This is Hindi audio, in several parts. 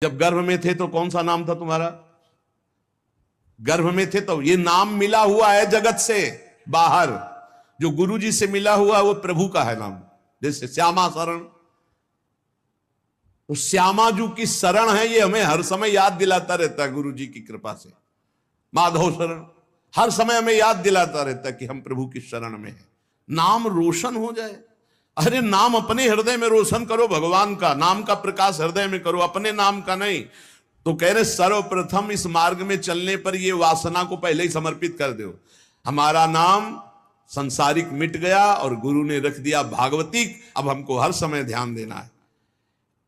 जब गर्भ में थे तो कौन सा नाम था तुम्हारा? गर्भ में थे तो ये नाम मिला हुआ है जगत से बाहर। जो गुरु जी से मिला हुआ वो प्रभु का है नाम। जैसे श्यामा शरण, तो श्यामा जी की शरण है, ये हमें हर समय याद दिलाता रहता है गुरु जी की कृपा से। माधव शरण हर समय हमें याद दिलाता रहता है कि हम प्रभु की शरण में हैं। नाम रोशन हो जाए। अरे नाम अपने हृदय में रोशन करो, भगवान का नाम का प्रकाश हृदय में करो, अपने नाम का नहीं। तो कह रहे सर्वप्रथम इस मार्ग में चलने पर ये वासना को पहले ही समर्पित कर दो। हमारा नाम संसारिक मिट गया और गुरु ने रख दिया भागवतिक। अब हमको हर समय ध्यान देना है।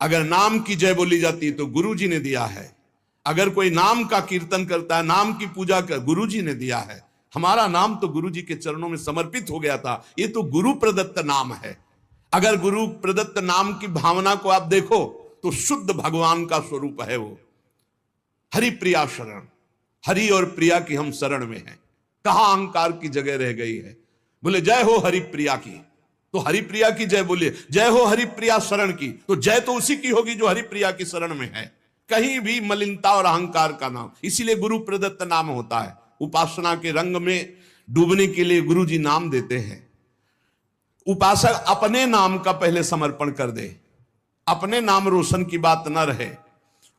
अगर नाम की जय बोली जाती तो गुरु जी ने दिया है। अगर कोई नाम का कीर्तन करता है, नाम की पूजा कर, गुरु जी ने दिया है। हमारा नाम तो गुरु जी के चरणों में समर्पित हो गया था। ये तो गुरु प्रदत्त नाम है। अगर गुरु प्रदत्त नाम की भावना को आप देखो तो शुद्ध भगवान का स्वरूप है वो। हरि प्रिया शरण, हरि और प्रिया की हम शरण में हैं। कहां अहंकार की जगह रह गई है। बोले जय हो हरि प्रिया की, तो हरि प्रिया की जय बोलिए। जय हो हरि प्रिया शरण की, तो जय तो उसी की होगी जो हरि प्रिया की शरण में है। कहीं भी मलिनता और अहंकार का नाम, इसीलिए गुरु प्रदत्त नाम होता है। उपासना के रंग में डूबने के लिए गुरु जी नाम देते हैं। उपासक अपने नाम का पहले समर्पण कर दे, अपने नाम रोशन की बात न रहे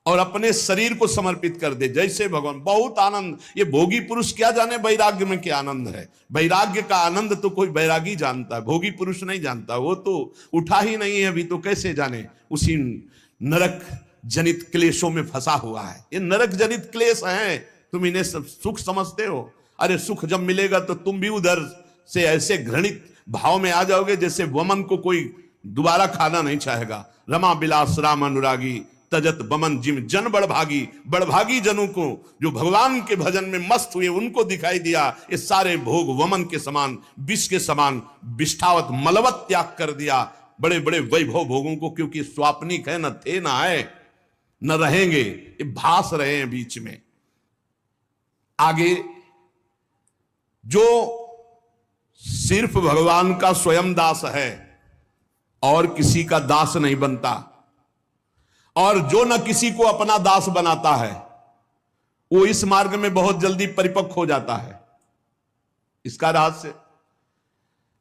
और अपने शरीर को समर्पित कर दे। जैसे भगवान, बहुत आनंद। ये भोगी पुरुष क्या जाने वैराग्य में क्या आनंद है। वैराग्य का आनंद तो कोई वैरागी जानता है, भोगी पुरुष नहीं जानता। वो तो उठा ही नहीं है अभी, तो कैसे जाने। उसी नरक जनित क्लेशों में फंसा हुआ है। ये नरक जनित क्लेश हैं, तुम इन्हें सब सुख समझते हो। अरे सुख जब मिलेगा तो तुम भी उधर से ऐसे घृणित भाव में आ जाओगे जैसे वमन को कोई दोबारा खाना नहीं चाहेगा। रमा बिलास राम अनुरागी, तजत बमन जिम जन बड़भागी। बड़भागी जनों को जो भगवान के भजन में मस्त हुए उनको दिखाई दिया ये सारे भोग वमन के समान, विष के समान विष्ठावत मलवत त्याग कर दिया। बड़े बड़े वैभव भोगों को, क्योंकि स्वाप्निक है, न थे न आए न रहेंगे, ये भास रहे हैं बीच में। आगे जो सिर्फ भगवान का स्वयं दास है और किसी का दास नहीं बनता, और जो न किसी को अपना दास बनाता है, वो इस मार्ग में बहुत जल्दी परिपक्व हो जाता है। इसका रहस्य,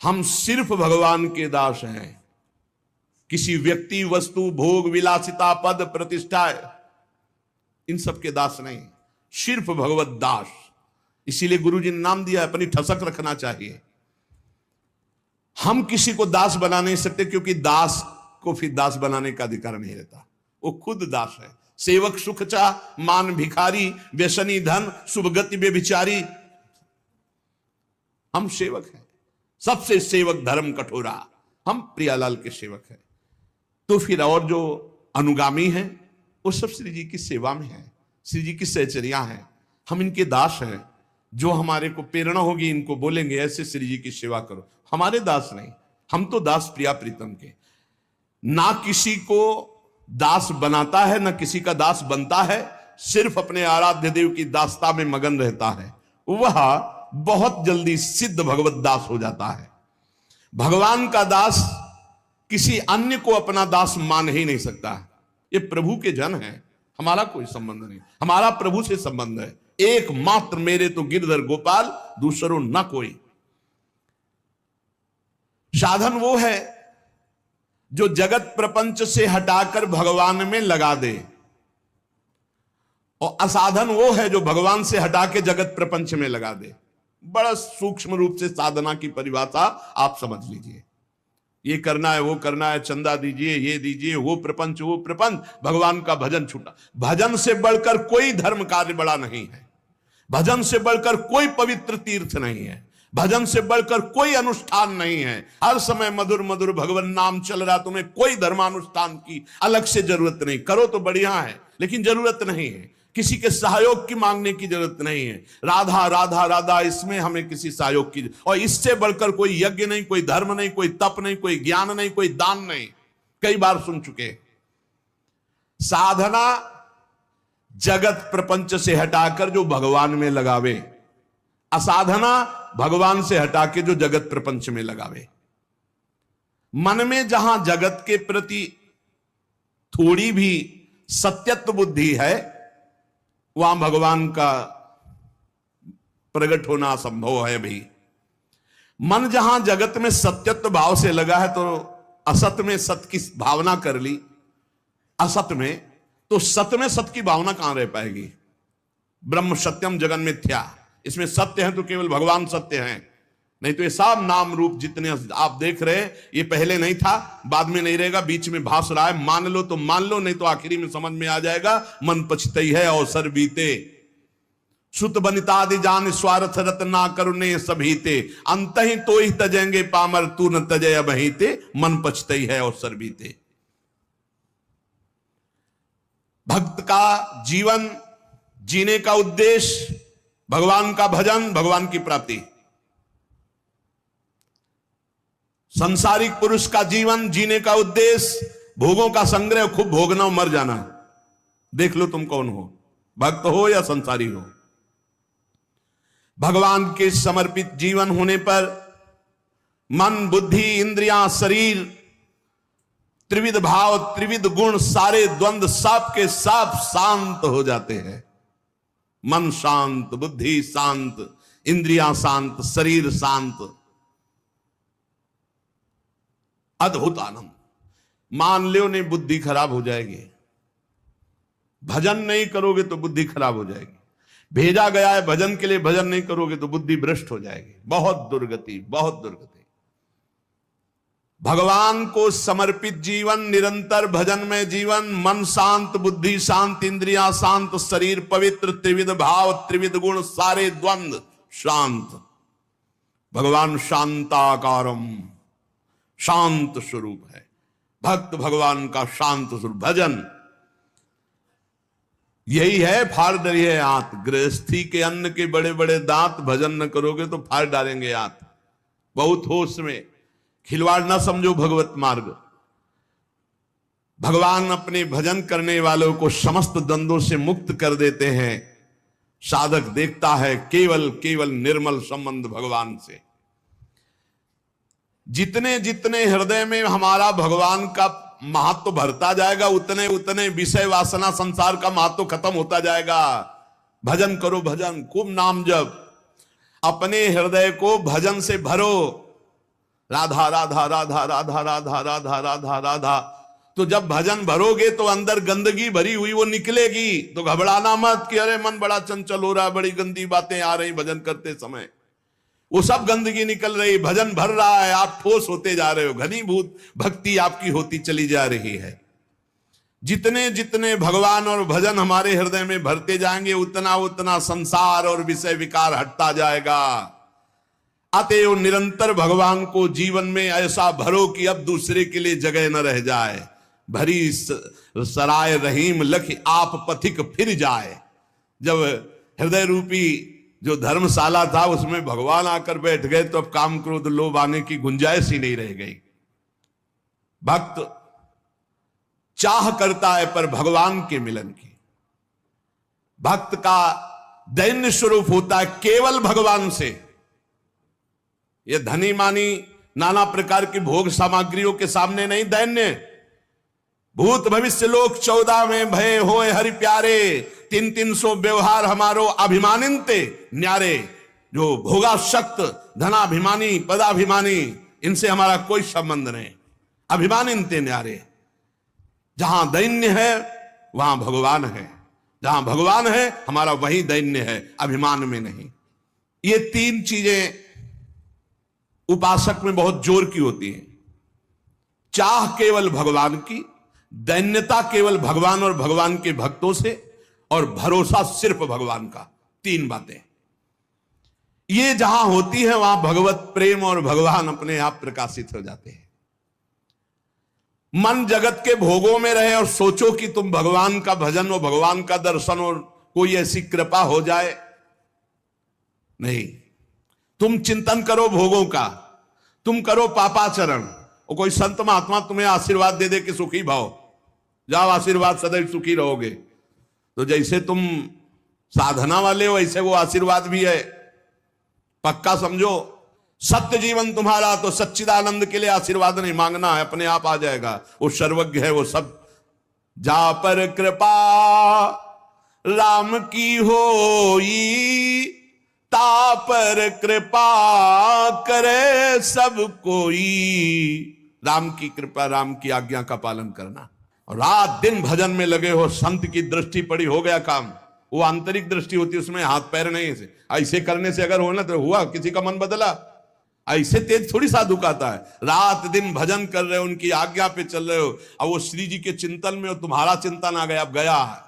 हम सिर्फ भगवान के दास हैं। किसी व्यक्ति, वस्तु, भोग, विलासिता, पद, प्रतिष्ठा, इन सब के दास नहीं, सिर्फ भगवत दास। इसीलिए गुरु जी ने नाम दिया, अपनी ठसक रखना चाहिए। हम किसी को दास बना नहीं सकते, क्योंकि दास को फिर दास बनाने का अधिकार नहीं रहता। वो खुद दास है। सेवक सुख चाह, मान भिखारी, व्यसनी धन, शुभ गति बेविचारी। हम सेवक हैं, सबसे सेवक धर्म कठोरा। हम प्रियालाल के सेवक हैं। तो फिर और जो अनुगामी हैं वो सब श्री जी की सेवा में है, श्री जी की सहचर्या हैं। हम इनके दास हैं। जो हमारे को प्रेरणा होगी इनको बोलेंगे ऐसे श्री जी की सेवा करो। हमारे दास नहीं, हम तो दास प्रिया प्रीतम के। ना किसी को दास बनाता है, ना किसी का दास बनता है, सिर्फ अपने आराध्य देव की दासता में मगन रहता है। वह बहुत जल्दी सिद्ध भगवत दास हो जाता है। भगवान का दास किसी अन्य को अपना दास मान ही नहीं सकता। ये प्रभु के जन हैं, हमारा कोई संबंध नहीं। हमारा प्रभु से संबंध है। एकमात्र मेरे तो गिरधर गोपाल, दूसरों न कोई। साधन वो है जो जगत प्रपंच से हटाकर भगवान में लगा दे, और असाधन वो है जो भगवान से हटा के जगत प्रपंच में लगा दे। बड़ा सूक्ष्म रूप से साधना की परिभाषा आप समझ लीजिए। ये करना है, वो करना है, चंदा दीजिए, ये दीजिए, वो प्रपंच, वो प्रपंच, भगवान का भजन छूटा। भजन से बढ़कर कोई धर्म कार्य बड़ा नहीं है। भजन से बढ़कर कोई पवित्र तीर्थ नहीं है। भजन से बढ़कर कोई अनुष्ठान नहीं है। हर समय मधुर मधुर भगवान नाम चल रहा, तुम्हें कोई धर्मानुष्ठान की अलग से जरूरत नहीं। करो तो बढ़िया है, लेकिन जरूरत नहीं है। किसी के सहयोग की मांगने की जरूरत नहीं है। राधा राधा राधा, इसमें हमें किसी सहयोग की, और इससे बढ़कर कोई यज्ञ नहीं, कोई धर्म नहीं, कोई तप नहीं, कोई ज्ञान नहीं, कोई दान नहीं। कई बार सुन चुके। साधना जगत प्रपंच से हटाकर जो भगवान में लगावे, असाधना भगवान से हटा के जो जगत प्रपंच में लगावे। मन में जहां जगत के प्रति थोड़ी भी सत्यत्व बुद्धि है, वहां भगवान का प्रकट होना संभव है। भी मन जहां जगत में सत्यत्व भाव से लगा है, तो असत में सत्य की भावना कर ली, असत में, तो सत्य में सत्य की भावना कहां रह पाएगी। ब्रह्म सत्यम जगन मिथ्या, इसमें सत्य है तो केवल भगवान सत्य हैं, नहीं तो ये सब नाम रूप जितने आप देख रहे हैं, ये पहले नहीं था, बाद में नहीं रहेगा, बीच में भास रहा है। मान लो तो मान लो, नहीं तो आखिरी में समझ में आ जाएगा। मन पछतई है अवसर बीते, सुत बनितादि जान स्वार्थ रत ना करुणे सभीते, अंत ही तो ही तजेंगे पामर तू न तजय अबहीते, मन पछतई है अवसर बीते। भक्त का जीवन जीने का उद्देश्य भगवान का भजन, भगवान की प्राप्ति। संसारिक पुरुष का जीवन जीने का उद्देश्य भोगों का संग्रह, खूब भोगना और मर जाना। देख लो तुम कौन हो, भक्त हो या संसारी हो। भगवान के समर्पित जीवन होने पर मन, बुद्धि, इंद्रियां, शरीर, त्रिविध भाव, त्रिविध गुण, सारे द्वंद्व सब के सब शांत हो जाते हैं। मन शांत, बुद्धि शांत, इंद्रियां शांत, शरीर शांत, अद्भुत आनंद। मान लो नहीं, बुद्धि खराब हो जाएगी, भजन नहीं करोगे तो बुद्धि खराब हो जाएगी। भेजा गया है भजन के लिए, भजन नहीं करोगे तो बुद्धि भ्रष्ट हो जाएगी। बहुत दुर्गति, बहुत दुर्गति। भगवान को समर्पित जीवन, निरंतर भजन में जीवन, मन शांत, बुद्धि शांत, इंद्रियां शांत, शरीर पवित्र, त्रिविध भाव, त्रिविध गुण, सारे द्वंद्व शांत। भगवान शांताकारम, शांत स्वरूप है। भक्त भगवान का शांत स्वरूप। भजन यही है, फाड़ डरी है आंत। गृहस्थी के अन्न के बड़े बड़े दांत, भजन न करोगे तो फाड़ डालेंगे आंत। बहुत होश में, खिलवाड़ न समझो भगवत मार्ग। भगवान अपने भजन करने वालों को समस्त द्वंद्वों से मुक्त कर देते हैं। साधक देखता है केवल केवल निर्मल संबंध भगवान से। जितने जितने हृदय में हमारा भगवान का महत्व भरता जाएगा, उतने उतने विषय वासना संसार का महत्व खत्म होता जाएगा। भजन करो, भजन, खूब नाम जप, अपने हृदय को भजन से भरो। राधा राधा राधा राधा राधा राधा राधा राधा। तो जब भजन भरोगे तो अंदर गंदगी भरी हुई वो निकलेगी। तो घबराना मत कि अरे मन बड़ा चंचल हो रहा है, बड़ी गंदी बातें आ रही भजन करते समय। वो सब गंदगी निकल रही, भजन भर रहा है, आप ठोस होते जा रहे हो, घनीभूत भक्ति आपकी होती चली जा रही है। जितने जितने भगवान और भजन हमारे हृदय में भरते जाएंगे, उतना उतना संसार और विषय विकार हटता जाएगा। अतएव निरंतर भगवान को जीवन में ऐसा भरो कि अब दूसरे के लिए जगह न रह जाए। भरी सराय रहीम लख आप पथिक फिर जाए। जब हृदय रूपी जो धर्मशाला था उसमें भगवान आकर बैठ गए तो अब काम क्रोध लोभ आने की गुंजाइश ही नहीं रह गई। भक्त चाह करता है पर भगवान के मिलन की। भक्त का दैन्य स्वरूप होता है केवल भगवान से। ये धनी मानी नाना प्रकार की भोग सामग्रियों के सामने नहीं दैन्य। भूत भविष्य लोक 14 में भय होए हरि प्यारे, 300 व्यवहार हमारो अभिमानिनते न्यारे। जो भोगाशक्त, धनाभिमानी, पदाभिमानी, इनसे हमारा कोई संबंध नहीं। अभिमानिनते न्यारे। जहां दैन्य है वहां भगवान है, जहां भगवान है हमारा वही दैन्य है, अभिमान में नहीं। ये 3 चीजें उपासक में बहुत जोर की होती हैं। चाह केवल भगवान की, दैन्यता केवल भगवान और भगवान के भक्तों से, और भरोसा सिर्फ भगवान का। 3 बातें ये जहां होती है वहां भगवत प्रेम और भगवान अपने आप प्रकाशित हो जाते हैं। मन जगत के भोगों में रहे और सोचो कि तुम भगवान का भजन और भगवान का दर्शन और कोई ऐसी कृपा हो जाए, नहीं। तुम चिंतन करो भोगों का, तुम करो पापाचरण, और कोई संत महात्मा तुम्हें आशीर्वाद दे दे कि सुखी भाव, जाओ आशीर्वाद सदैव सुखी रहोगे। तो जैसे तुम साधना वाले हो वैसे वो आशीर्वाद भी है, पक्का समझो। सत्य जीवन तुम्हारा तो सच्चिदानंद के लिए आशीर्वाद नहीं मांगना है, अपने आप आ जाएगा। वो सर्वज्ञ है, वो सब जा पर कृपा राम की होई, ता पर कृपा करे सब कोई। राम की कृपा, राम की आज्ञा का पालन करना, और रात दिन भजन में लगे हो, संत की दृष्टि पड़ी, हो गया काम। वो आंतरिक दृष्टि होती है, उसमें हाथ पैर नहीं से ऐसे करने से अगर होना तो हुआ, किसी का मन बदला, ऐसे तेज थोड़ी साधु का आता है। रात दिन भजन कर रहे हो, उनकी आज्ञा पे चल रहे हो, अब वो श्री जी के चिंतन में हो, तुम्हारा चिंतन आ गया, अब गया है।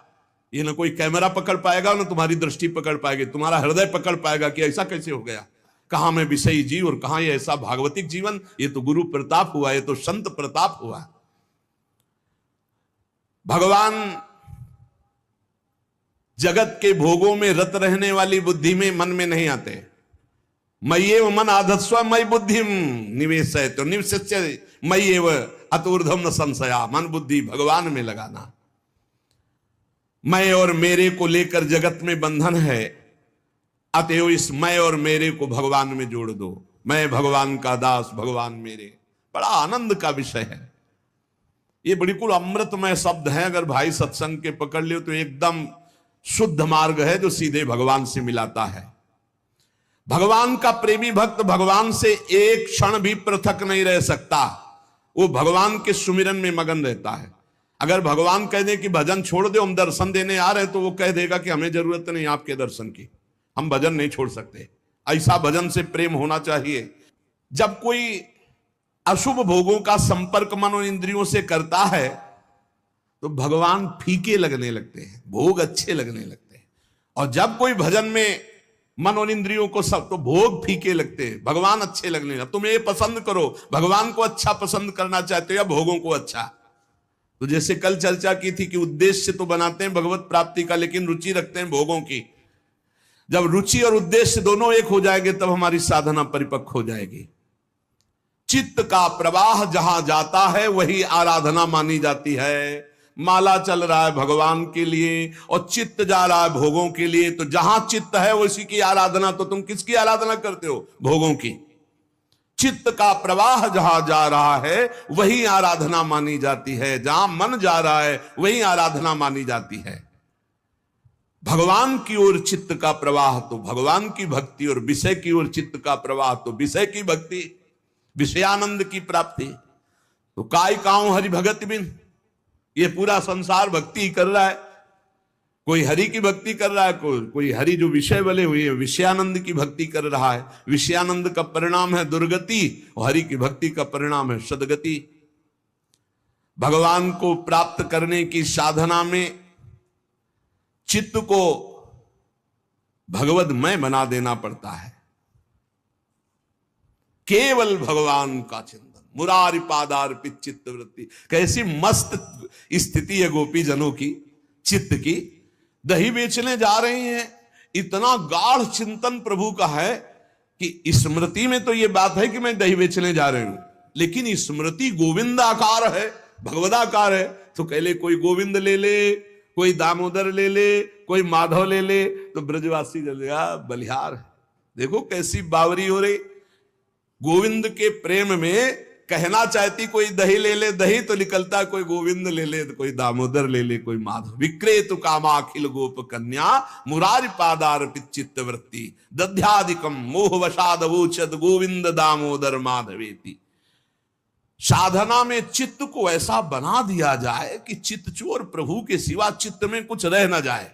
ये ना कोई कैमरा पकड़ पाएगा, ना तुम्हारी दृष्टि पकड़ पाएगी, तुम्हारा हृदय पकड़ पाएगा कि ऐसा कैसे हो गया, कहां में विषयी जीव और कहां ये ऐसा भागवतिक जीवन। ये तो गुरु प्रताप हुआ, ये तो संत प्रताप हुआ। भगवान जगत के भोगों में रत रहने वाली बुद्धि में, मन में नहीं आते। मय्येव मन आधत्स्व मयि बुद्धिम निवेशय, तो निवशिष्य मय्येव अतुर्धम न संशया। मन बुद्धि भगवान में लगाना। मैं और मेरे को लेकर जगत में बंधन है, अतएव इस मैं और मेरे को भगवान में जोड़ दो। मैं भगवान का दास, भगवान मेरे। बड़ा आनंद का विषय है ये, बिल्कुल अमृतमय शब्द है। अगर भाई सत्संग के पकड़ लियो तो एकदम शुद्ध मार्ग है जो सीधे भगवान से मिलाता है। भगवान का प्रेमी भक्त भगवान से एक क्षण भी पृथक नहीं रह सकता, वो भगवान के सुमिरन में मगन रहता है। अगर भगवान कह दे कि भजन छोड़ दो, हम दर्शन देने आ रहे हैं, तो वो कह देगा कि हमें जरूरत नहीं आपके दर्शन की, हम भजन नहीं छोड़ सकते। ऐसा भजन से प्रेम होना चाहिए। जब कोई अशुभ भोगों का संपर्क मन और इंद्रियों से करता है तो भगवान फीके लगने लगते हैं, भोग अच्छे लगने लगते हैं। और जब कोई भजन में मन और इंद्रियों को सब, तो भोग फीके लगते हैं, भगवान अच्छे लगने लगते। तुम ये पसंद करो, भगवान को अच्छा पसंद करना चाहते हो या भोगों को अच्छा। तो जैसे कल चर्चा की थी कि उद्देश्य तो बनाते हैं भगवत प्राप्ति का, लेकिन रुचि रखते हैं भोगों की। जब रुचि और उद्देश्य दोनों एक हो जाएंगे तब हमारी साधना परिपक्व हो जाएगी। चित्त का प्रवाह जहां जाता है वही आराधना मानी जाती है। माला चल रहा है भगवान के लिए और चित्त जा रहा है भोगों के लिए, तो जहां चित्त है उसी की आराधना। तो तुम किसकी आराधना करते हो? भोगों की। चित्त का प्रवाह जहां जा रहा है वही आराधना मानी जाती है, जहां मन जा रहा है वही आराधना मानी जाती है। भगवान की ओर चित्त का प्रवाह तो भगवान की भक्ति, और विषय की ओर चित्त का प्रवाह तो विषय की भक्ति, विषयानंद की प्राप्ति। तो काय काऊं हरि भगत बिन, ये पूरा संसार भक्ति कर रहा है। कोई हरि की भक्ति कर रहा है, कोई हरि जो विषय बले हुए विषयानंद की भक्ति कर रहा है। विषयानंद का परिणाम है दुर्गति और हरि की भक्ति का परिणाम है सदगति। भगवान को प्राप्त करने की साधना में चित्त को भगवदमय बना देना पड़ता है। केवल भगवान का चिंतन, मुरारी पादार्पित चित्त वृत्ति। कैसी मस्त स्थिति है गोपी जनों की, चित्त की। दही बेचने जा रहे हैं, इतना गाढ़ चिंतन प्रभु का है कि स्मृति में तो ये बात है कि मैं दही बेचने जा रही हूं, लेकिन स्मृति गोविंदाकार है, भगवदाकार है। तो कह ले कोई गोविंद ले ले, कोई दामोदर ले ले, कोई माधव ले ले, तो ब्रजवासी जलेगा बलिहार है। देखो कैसी बावरी हो रही। गोविंद के प्रेम में कहना चाहती कोई दही ले ले, दही तो निकलता कोई गोविंद ले ले, तो कोई दामोदर ले ले, कोई माधव। विक्रेतु कामा अखिल गोप कन्या मुरारी पादार्पित चित्त वृत्ति दध्यादिकम मोहवशाद वोचद गोविंद दामोदर माधवेति। साधना में चित्त को ऐसा बना दिया जाए कि चित्त चोर प्रभु के सिवा चित्त में कुछ रह न जाए।